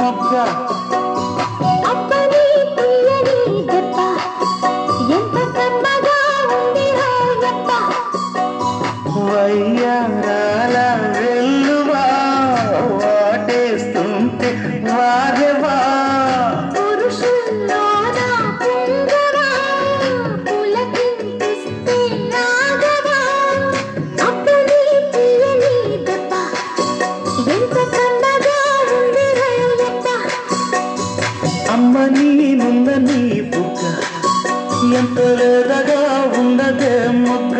మొగ్గ అప్పని తీయని దెబ్బ ఎంత కమ్మగా ఉంది రాయప్ప వయ్యారాల వెల్లువా వాటేస్తుంటే వారెవా పురుషుల్లోన పుంగవా పులకింతిస్తే నాగవా అప్పని తీయని దెబ్బ ఎంత కమ్మగా ఉంది రాయప్ప అమ్మ నీనున్న నీ బుగ్గ ఎంత లేదగా ఉన్నదే మొగ్గ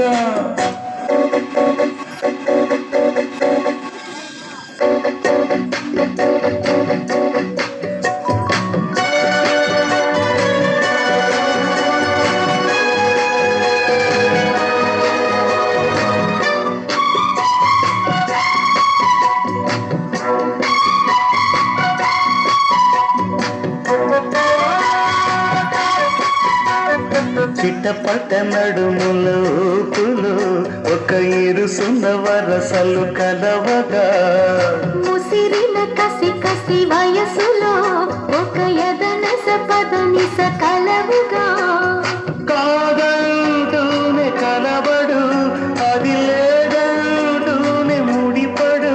చిట్టపట్ట నడుములు ఒక ఇరుసున్న వరసలు కలవగా ముసిరిన కసి కసి వయసులో ఒక యదనస పదనిస కలవుగా కాదంటూనే కలబడు అది లేదంటూనే ముడిపడు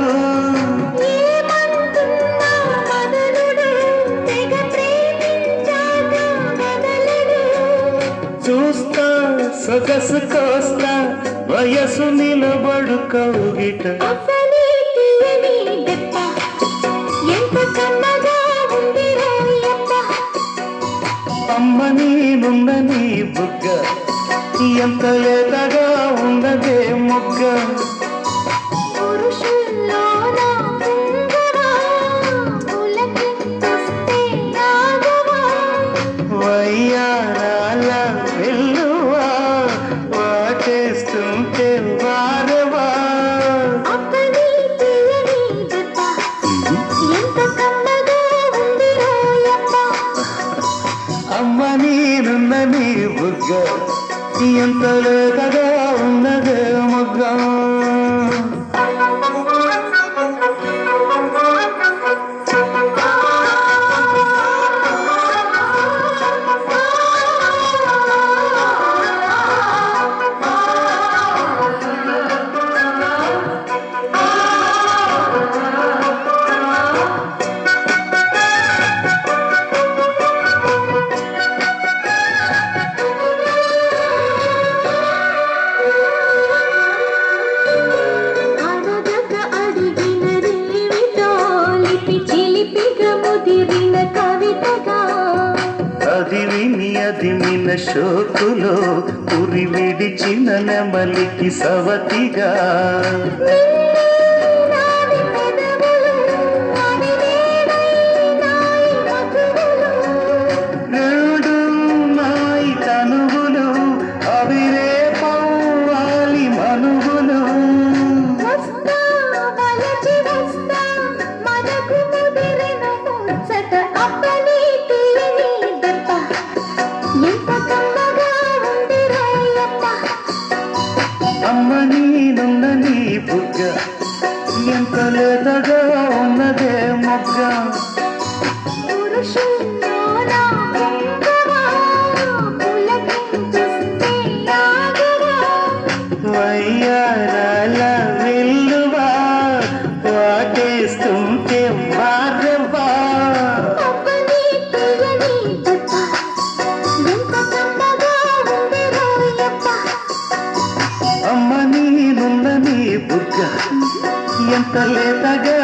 ఏమంటున్నా మదనుడు తెగ ప్రేమించాక వదలడు చూస్తా సొగసు కోస్తా వయసు నిలబడు కౌగిట అసలే తీయని దెబ్బ ఎంత కమ్మగా ఉంది రాయప్ప అమ్మ నీనున్న నీ బుగ్గ ఎంత లేతగా ఉన్నదే మొగ్గ పురుషుల్లోన పుంగవా పులకింతిస్తే నాగవా వయ్యారాల వెల్లువా వాటేస్తుంటే వారెవా అప్పని తీయని దెబ్బ ఎంత కమ్మగా ఉంది రాయప్ప అమ్మ నీనున్న నీ బుగ్గ ఎంత లేతగా ఉన్నదే మొగ్గ అడగక అడిగినదేమిటో లిపి చిలిపిగా ముదిరిన కవితగా అది విని అది మిన షోకులో ఉరి విడిచిన నెమలికి సవతిగా నావి పెదవులు అవి వేడైనాయి మధువులు రెండు నాయి తనువులు అవి రేపవ్వాలి మనువులు వస్తా వలచి వస్తా మనకు ముదిరిన ముచ్చట అప్పని తీయని దెబ్బ ఎంత కమ్మగా ఉంది రాయప్ప అమ్మ నీనున్న నీ బుగ్గ ఎంత లేతగా ఉన్నదే మొగ్గ పురుషుల్లోన పుంగవా పులకింతిస్తే నాగవా వయ్యారాల వెల్లువా వాటేస్తుంటే వారెవా అప్పని తీయని దెబ్బ ఎంత కమ్మగా ఉంది రాయప్ప అమ్మ నీనున్న నీ బుగ్గ ఎంత లేతగా